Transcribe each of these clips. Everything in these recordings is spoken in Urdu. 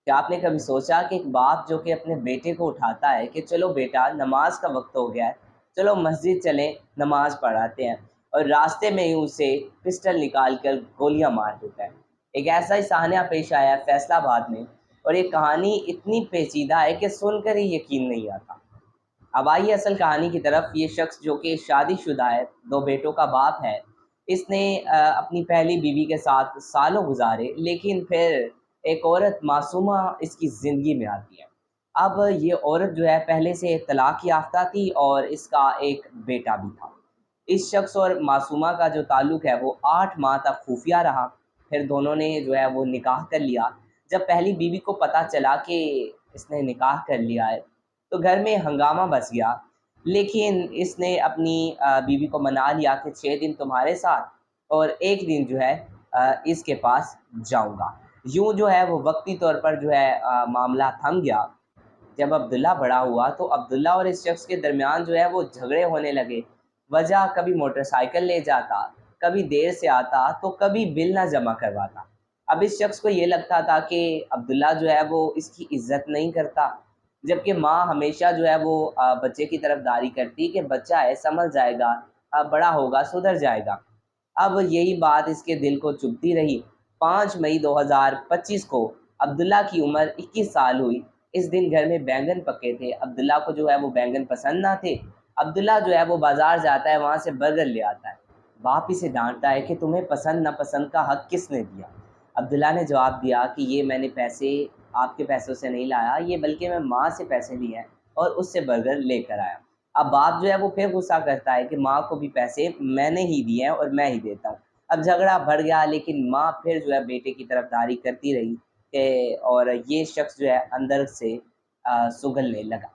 کہ آپ نے کبھی سوچا کہ ایک باپ جو کہ اپنے بیٹے کو اٹھاتا ہے کہ چلو بیٹا نماز کا وقت ہو گیا ہے، چلو مسجد چلیں نماز پڑھاتے ہیں، اور راستے میں ہی اسے پسٹل نکال کر گولیاں مار دیتا ہے۔ ایک ایسا ہی سانحہ پیش آیا ہے فیصل آباد میں، اور یہ کہانی اتنی پیچیدہ ہے کہ سن کر ہی یقین نہیں آتا۔ اب آئیے اصل کہانی کی طرف۔ یہ شخص جو کہ شادی شدہ ہے، 2 بیٹوں کا باپ ہے، اس نے اپنی پہلی بیوی کے ساتھ سالوں گزارے، لیکن پھر ایک عورت معصومہ اس کی زندگی میں آتی ہے۔ اب یہ عورت جو ہے پہلے سے طلاق یافتہ تھی اور اس کا ایک بیٹا بھی تھا۔ اس شخص اور معصومہ کا جو تعلق ہے وہ 8 ماہ تک خفیہ رہا، پھر دونوں نے جو ہے وہ نکاح کر لیا۔ جب پہلی بیوی کو پتہ چلا کہ اس نے نکاح کر لیا ہے تو گھر میں ہنگامہ بچ گیا، لیکن اس نے اپنی بیوی کو منا لیا کہ 6 دن تمہارے ساتھ اور 1 دن جو ہے اس کے پاس جاؤں گا۔ یوں جو ہے وہ وقتی طور پر جو ہے معاملہ تھم گیا۔ جب عبداللہ بڑا ہوا تو عبداللہ اور اس شخص کے درمیان جو ہے وہ جھگڑے ہونے لگے۔ وجہ کبھی موٹر سائیکل لے جاتا، کبھی دیر سے آتا تو کبھی بل نہ جمع کرواتا۔ اب اس شخص کو یہ لگتا تھا کہ عبداللہ جو ہے وہ اس کی عزت نہیں کرتا، جبکہ ماں ہمیشہ جو ہے وہ بچے کی طرف داری کرتی کہ بچہ ہے سمجھ جائے گا، بڑا ہوگا سدھر جائے گا۔ اب یہی بات اس کے دل کو چبھتی رہی۔ 5 مئی 2025 کو عبداللہ کی عمر 21 سال ہوئی۔ اس دن گھر میں بینگن پکے تھے۔ عبداللہ کو جو ہے وہ بینگن پسند نہ تھے۔ عبداللہ جو ہے وہ بازار جاتا ہے، وہاں سے برگر لے آتا ہے۔ باپ اسے ڈانٹتا ہے کہ تمہیں پسند ناپسند کا حق کس نے دیا؟ عبداللہ نے جواب دیا کہ یہ میں نے پیسے آپ کے پیسوں سے نہیں لایا، یہ بلکہ میں ماں سے پیسے لیے ہیں اور اس سے برگر لے کر آیا۔ اب باپ جو ہے وہ پھر غصہ کرتا ہے کہ ماں کو بھی پیسے میں نے ہی دیے ہیں اور میں ہی دیتا ہوں۔ اب جھگڑا بڑھ گیا، لیکن ماں پھر جو ہے بیٹے کی طرف داری کرتی رہی اور یہ شخص جو ہے اندر سے سگلنے لگا۔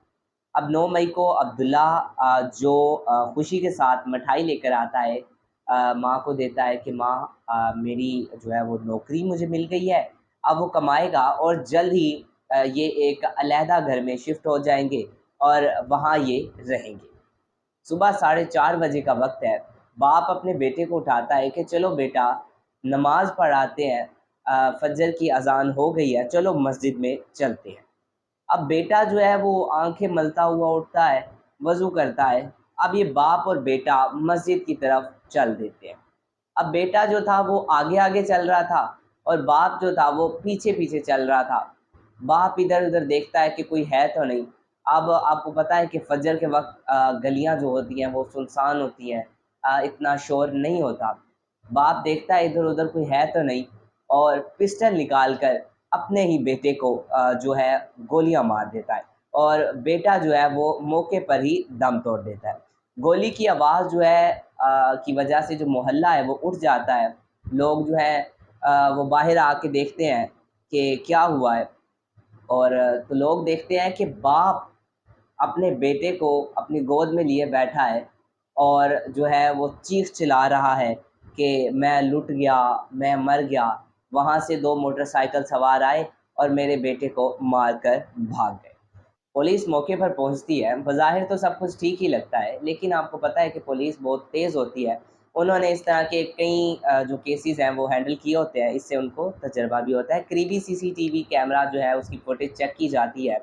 اب 9 مئی کو عبداللہ جو خوشی کے ساتھ مٹھائی لے کر آتا ہے، ماں کو دیتا ہے کہ ماں میری جو ہے وہ نوکری مجھے مل گئی ہے، اب وہ کمائے گا اور جلد ہی یہ ایک علیحدہ گھر میں شفٹ ہو جائیں گے اور وہاں یہ رہیں گے۔ صبح 4:30 بجے کا وقت ہے۔ باپ اپنے بیٹے کو اٹھاتا ہے کہ چلو بیٹا نماز پڑھاتے ہیں، فجر کی اذان ہو گئی ہے، چلو مسجد میں چلتے ہیں۔ اب بیٹا جو ہے وہ آنکھیں ملتا ہوا اٹھتا ہے، وضو کرتا ہے۔ اب یہ باپ اور بیٹا مسجد کی طرف چل دیتے ہیں۔ اب بیٹا جو تھا وہ آگے آگے چل رہا تھا اور باپ جو تھا وہ پیچھے پیچھے چل رہا تھا۔ باپ ادھر ادھر دیکھتا ہے کہ کوئی ہے تو نہیں۔ اب آپ کو پتہ ہے کہ فجر کے وقت گلیاں جو ہوتی ہیں وہ سنسان ہوتی ہیں، اتنا شور نہیں ہوتا۔ باپ دیکھتا ہے ادھر ادھر کوئی ہے تو نہیں، اور پسٹل نکال کر اپنے ہی بیٹے کو جو ہے گولیاں مار دیتا ہے، اور بیٹا جو ہے وہ موقع پر ہی دم توڑ دیتا ہے۔ گولی کی آواز جو ہے کی وجہ سے جو محلہ ہے وہ اٹھ جاتا ہے۔ لوگ جو ہے وہ باہر آ کے دیکھتے ہیں کہ کیا ہوا ہے، اور تو لوگ دیکھتے ہیں کہ باپ اپنے بیٹے کو اپنی گود میں لیے بیٹھا ہے اور جو ہے وہ چیخ چلا رہا ہے کہ میں لٹ گیا، میں مر گیا۔ وہاں سے 2 موٹر سائیکل سوار آئے اور میرے بیٹے کو مار کر بھاگ گئے۔ پولیس موقع پر پہنچتی ہے۔ بظاہر تو سب کچھ ٹھیک ہی لگتا ہے، لیکن آپ کو پتہ ہے کہ پولیس بہت تیز ہوتی ہے۔ انہوں نے اس طرح کے کئی جو کیسز ہیں وہ ہینڈل کیے ہوتے ہیں، اس سے ان کو تجربہ بھی ہوتا ہے۔ قریبی CCTV کیمرہ جو ہے اس کی فوٹیج چیک کی جاتی ہے،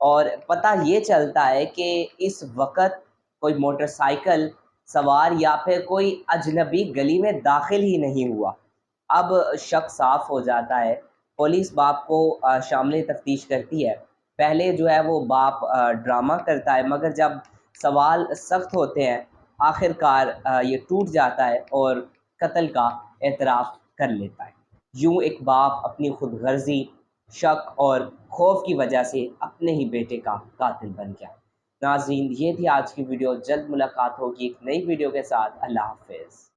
اور پتہ یہ چلتا ہے کہ اس وقت کوئی موٹر سائیکل سوار یا پھر کوئی اجنبی گلی میں داخل ہی نہیں ہوا۔ اب شک صاف ہو جاتا ہے۔ پولیس باپ کو شامل تفتیش کرتی ہے۔ پہلے جو ہے وہ باپ ڈرامہ کرتا ہے، مگر جب سوال سخت ہوتے ہیں آخر کار یہ ٹوٹ جاتا ہے اور قتل کا اعتراف کر لیتا ہے۔ یوں ایک باپ اپنی خود غرضی، شک اور خوف کی وجہ سے اپنے ہی بیٹے کا قاتل بن گیا۔ ناظرین، یہ تھی آج کی ویڈیو۔ جلد ملاقات ہوگی ایک نئی ویڈیو کے ساتھ۔ اللہ حافظ۔